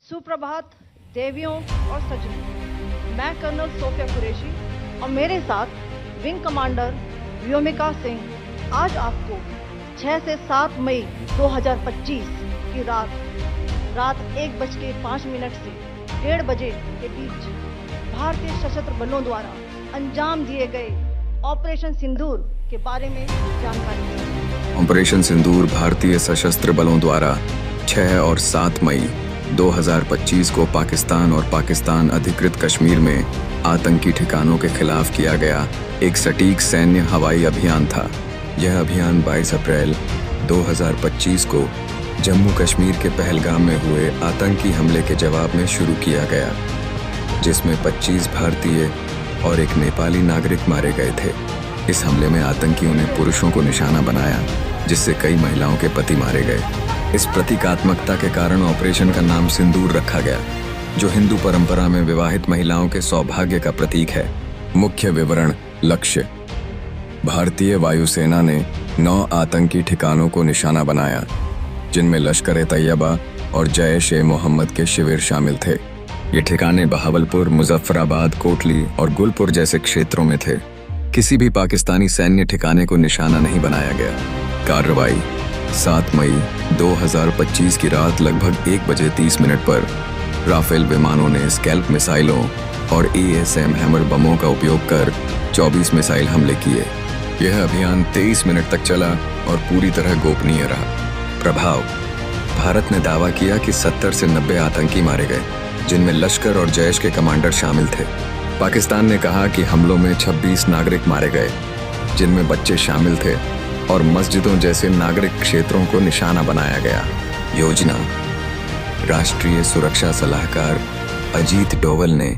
सुप्रभात देवियों और सज्जनों, मैं कर्नल सोफिया कुरैशी और मेरे साथ विंग कमांडर व्योमिका सिंह आज आपको 6 से 7 मई 2025 की रात 1:05 से 1:30 बजे के बीच भारतीय सशस्त्र बलों द्वारा अंजाम दिए गए ऑपरेशन सिंदूर के बारे में जानकारी दें। ऑपरेशन सिंदूर भारतीय सशस्त्र बलों द्वारा 6 और 7 मई 2025 को पाकिस्तान और पाकिस्तान अधिकृत कश्मीर में आतंकी ठिकानों के खिलाफ किया गया एक सटीक सैन्य हवाई अभियान था। यह अभियान 22 अप्रैल 2025 को जम्मू कश्मीर के पहलगाम में हुए आतंकी हमले के जवाब में शुरू किया गया, जिसमें 25 भारतीय और एक नेपाली नागरिक मारे गए थे। इस हमले में आतंकियों ने पुरुषों को निशाना बनाया, जिससे कई महिलाओं के पति मारे गए। इस प्रतीकात्मकता के कारण ऑपरेशन का नाम सिंदूर रखा गया, जो हिंदू परंपरा में विवाहित महिलाओं के सौभाग्य का प्रतीक है। मुख्य विवरण। लक्ष्य: भारतीय वायुसेना ने 9 आतंकी ठिकानों को निशाना बनाया, जिनमें लश्कर-ए-तैयबा और जैश-ए-मोहम्मद के शिविर शामिल थे। ये ठिकाने बहावलपुर, मुजफ्फराबाद, कोटली और गुलपुर जैसे क्षेत्रों में थे। किसी भी पाकिस्तानी सैन्य ठिकाने को निशाना नहीं बनाया गया। कार्रवाई: 7 मई 2025 की रात लगभग 1:30 पर राफेल विमानों ने स्कैल्प मिसाइलों और ASM हैमर बमों का उपयोग कर 24 मिसाइल हमले किए। यह अभियान 23 मिनट तक चला और पूरी तरह गोपनीय रहा। प्रभाव: भारत ने दावा किया कि 70 से 90 आतंकी मारे गए, जिनमें लश्कर और जैश के कमांडर शामिल थे। पाकिस्तान ने कहा कि हमलों में 26 नागरिक मारे गए, जिनमें बच्चे शामिल थे, और मस्जिदों जैसे नागरिक क्षेत्रों को निशाना बनाया गया। योजना: राष्ट्रीय सुरक्षा सलाहकार अजीत डोवल ने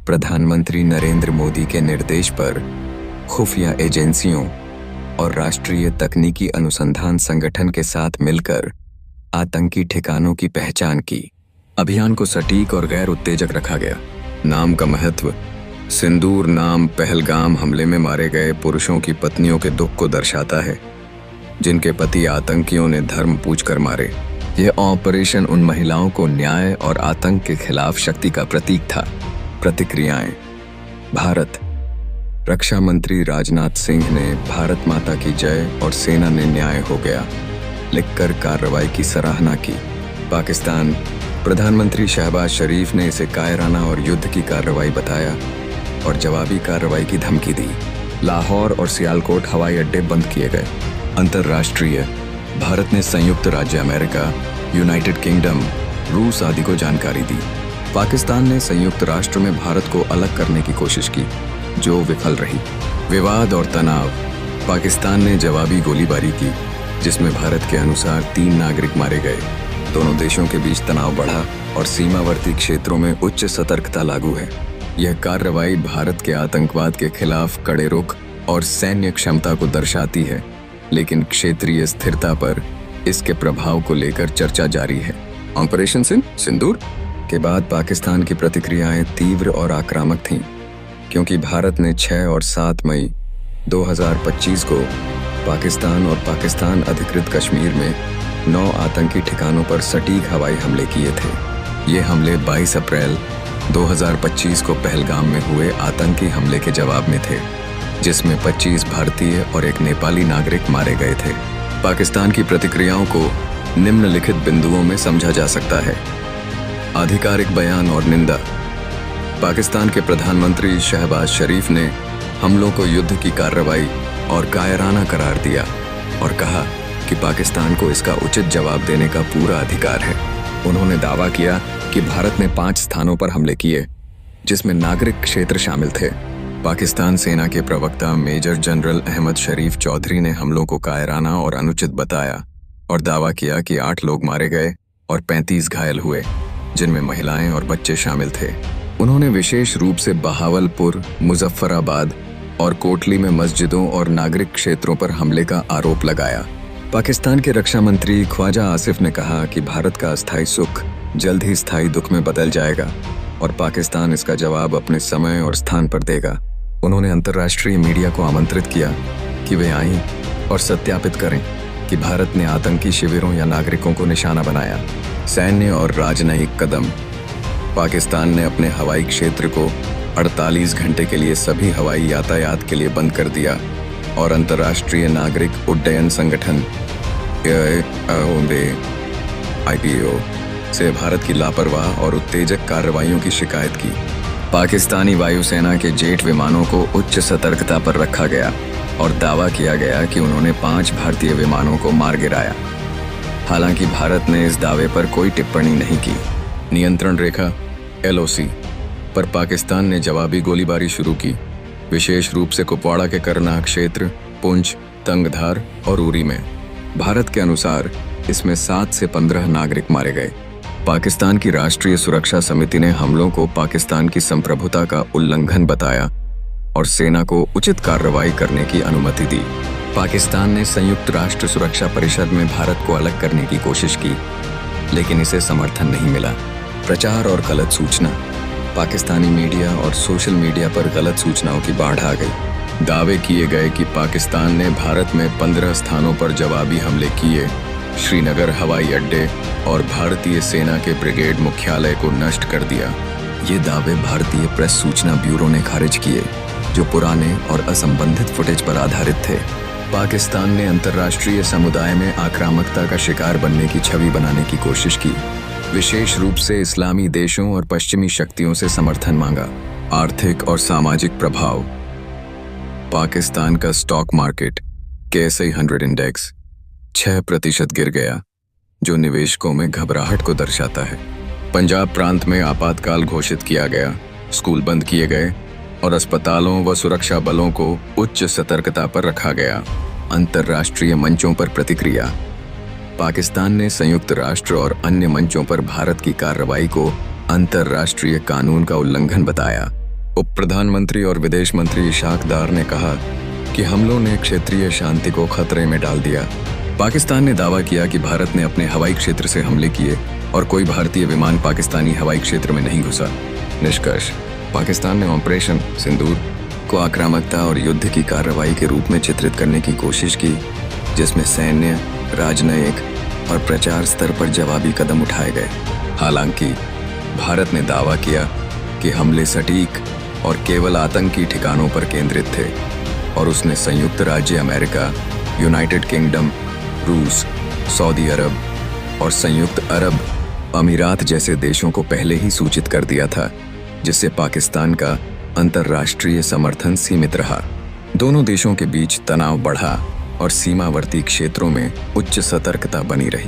प्रधानमंत्री नरेंद्र मोदी के निर्देश पर खुफिया एजेंसियों और राष्ट्रीय तकनीकी अनुसंधान संगठन के साथ मिलकर आतंकी ठिकानों की पहचान की। अभियान को सटीक और गैर उत्तेजक रखा गया। नाम का महत्व: सिंदूर नाम पहलगाम हमले में मारे गए पुरुषों की पत्नियों के दुख को दर्शाता है, जिनके पति आतंकियों ने धर्म पूछकर मारे। यह ऑपरेशन उन महिलाओं को न्याय और आतंक के खिलाफ शक्ति का प्रतीक था। प्रतिक्रियाएं: भारत: रक्षा मंत्री राजनाथ सिंह ने भारत माता की जय और सेना ने न्याय हो गया लिखकर कार्रवाई की सराहना की। पाकिस्तान: प्रधानमंत्री शहबाज शरीफ ने इसे कायराना और युद्ध की कार्रवाई बताया और जवाबी कार्रवाई की धमकी दी। लाहौर और सियालकोट हवाई अड्डे बंद किए गए। अंतर्राष्ट्रीय: भारत ने संयुक्त राज्य अमेरिका, यूनाइटेड किंगडम, रूस आदि को जानकारी दी। पाकिस्तान ने संयुक्त राष्ट्र में भारत को अलग करने की कोशिश की, जो विफल रही। विवाद और तनाव: पाकिस्तान ने जवाबी गोलीबारी की, जिसमें भारत के अनुसार 3 नागरिक मारे गए। दोनों देशों के बीच तनाव बढ़ा और सीमावर्ती क्षेत्रों में उच्च सतर्कता लागू है। यह कार्रवाई भारत के आतंकवाद के खिलाफ कड़े रुख और सैन्य क्षमता को दर्शाती है, लेकिन क्षेत्रीय स्थिरता पर इसके प्रभाव को लेकर चर्चा जारी है। ऑपरेशन सिंदूर के बाद पाकिस्तान की प्रतिक्रियाएं तीव्र और आक्रामक थीं, क्योंकि भारत ने 6 और 7 मई 2025 को पाकिस्तान और पाकिस्तान अधिकृत कश्मीर में 9 आतंकी ठिकानों पर सटीक हवाई हमले किए थे। ये हमले 22 अप्रैल 2025 को पहलगाम में हुए आतंकी हमले के जवाब में थे, जिसमें 25 भारतीय और एक नेपाली नागरिक मारे गए थे। पाकिस्तान की प्रतिक्रियाओं को निम्नलिखित बिंदुओं में समझा जा सकता है। आधिकारिक बयान और निंदा: पाकिस्तान के प्रधानमंत्री शहबाज शरीफ ने हमलों को युद्ध की कार्रवाई और कायराना करार दिया और कहा कि पाकिस्तान को इसका उचित जवाब देने का पूरा अधिकार है। उन्होंने दावा किया कि भारत ने 5 स्थानों पर हमले किए, जिसमें नागरिक क्षेत्र शामिल थे। पाकिस्तान सेना के प्रवक्ता मेजर जनरल अहमद शरीफ चौधरी ने हमलों को कायराना और अनुचित बताया और दावा किया कि 8 लोग मारे गए और 35 घायल हुए, जिनमें महिलाएं और बच्चे शामिल थे। उन्होंने विशेष रूप से बहावलपुर, मुजफ्फराबाद और कोटली में मस्जिदों और नागरिक क्षेत्रों पर हमले का आरोप लगाया। पाकिस्तान के रक्षा मंत्री ख्वाजा आसिफ ने कहा कि भारत का अस्थायी सुख जल्द ही स्थायी दुख में बदल जाएगा और पाकिस्तान इसका जवाब अपने समय और स्थान पर देगा। उन्होंने अंतर्राष्ट्रीय मीडिया को आमंत्रित किया कि वे आएं और सत्यापित करें कि भारत ने आतंकी शिविरों या नागरिकों को निशाना बनाया। सैन्य और राजनयिक कदम। पाकिस्तान ने अपने हवाई क्षेत्र को 48 घंटे के लिए सभी हवाई यातायात के लिए बंद कर दिया और अंतर्राष्ट्रीय नागरिक उड्डयन संगठन IPO से भारत की लापरवाह और उत्तेजक कार्रवाइयों की शिकायत की। पाकिस्तानी वायुसेना के जेट विमानों को उच्च सतर्कता पर रखा गया और दावा किया गया कि उन्होंने 5 भारतीय विमानों को मार गिराया। हालांकि भारत ने इस दावे पर कोई टिप्पणी नहीं की। नियंत्रण रेखा LOC पर पाकिस्तान ने जवाबी गोलीबारी शुरू की, विशेष रूप से कुपवाड़ा के करनाक क्षेत्र, पुंछ, तंगधार और उरी में। भारत के अनुसार इसमें 7 से 15 नागरिक मारे गए। पाकिस्तान की राष्ट्रीय सुरक्षा समिति ने हमलों को पाकिस्तान की संप्रभुता का उल्लंघन बताया और सेना को उचित कार्रवाई करने की अनुमति दी। पाकिस्तान ने संयुक्त राष्ट्र सुरक्षा परिषद में भारत को अलग करने की कोशिश की, लेकिन इसे समर्थन नहीं मिला। प्रचार और गलत सूचना। पाकिस्तानी मीडिया और सोशल मीडिया पर गलत सूचनाओं की बाढ़ आ गई। दावे किए गए कि पाकिस्तान ने भारत में 15 स्थानों पर जवाबी हमले किए, श्रीनगर हवाई अड्डे और भारतीय सेना के ब्रिगेड मुख्यालय को नष्ट कर दिया। ये दावे भारतीय प्रेस सूचना ब्यूरो ने खारिज किए, जो पुराने और असंबंधित फुटेज पर आधारित थे। पाकिस्तान ने अंतर्राष्ट्रीय समुदाय में आक्रामकता का शिकार बनने की छवि बनाने की कोशिश की, विशेष रूप से इस्लामी देशों और पश्चिमी शक्तियों से समर्थन मांगा। आर्थिक और सामाजिक प्रभाव। पाकिस्तान का स्टॉक मार्केट KSI 100 इंडेक्स 6% गिर गया, जो निवेशकों में घबराहट को दर्शाता है। पंजाब प्रांत में आपातकाल घोषित किया गया, स्कूल बंद किए गए और अस्पतालों व सुरक्षा बलों को उच्च सतर्कता पर रखा गया। अंतर्राष्ट्रीय मंचों पर प्रतिक्रिया। पाकिस्तान ने संयुक्त राष्ट्र और अन्य मंचों पर भारत की कार्रवाई को अंतर्राष्ट्रीय कानून का उल्लंघन बताया। उप प्रधानमंत्री और विदेश मंत्री इशाक डार ने कहा कि हमलों ने क्षेत्रीय शांति को खतरे में डाल दिया। पाकिस्तान ने दावा किया कि भारत ने अपने हवाई क्षेत्र से हमले किए और कोई भारतीय विमान पाकिस्तानी हवाई क्षेत्र में नहीं घुसा। निष्कर्ष। पाकिस्तान ने ऑपरेशन सिंदूर को आक्रामकता और युद्ध की कार्रवाई के रूप में चित्रित करने की कोशिश की, जिसमें सैन्य, राजनयिक और प्रचार स्तर पर जवाबी कदम उठाए गए। हालांकि भारत ने दावा किया कि हमले सटीक और केवल आतंकी ठिकानों पर केंद्रित थे और उसने संयुक्त राज्य अमेरिका, यूनाइटेड किंगडम, रूस, सऊदी अरब और संयुक्त अरब अमीरात जैसे देशों को पहले ही सूचित कर दिया था, जिससे पाकिस्तान का अंतर्राष्ट्रीय समर्थन सीमित रहा। दोनों देशों के बीच तनाव बढ़ा और सीमावर्ती क्षेत्रों में उच्च सतर्कता बनी रही।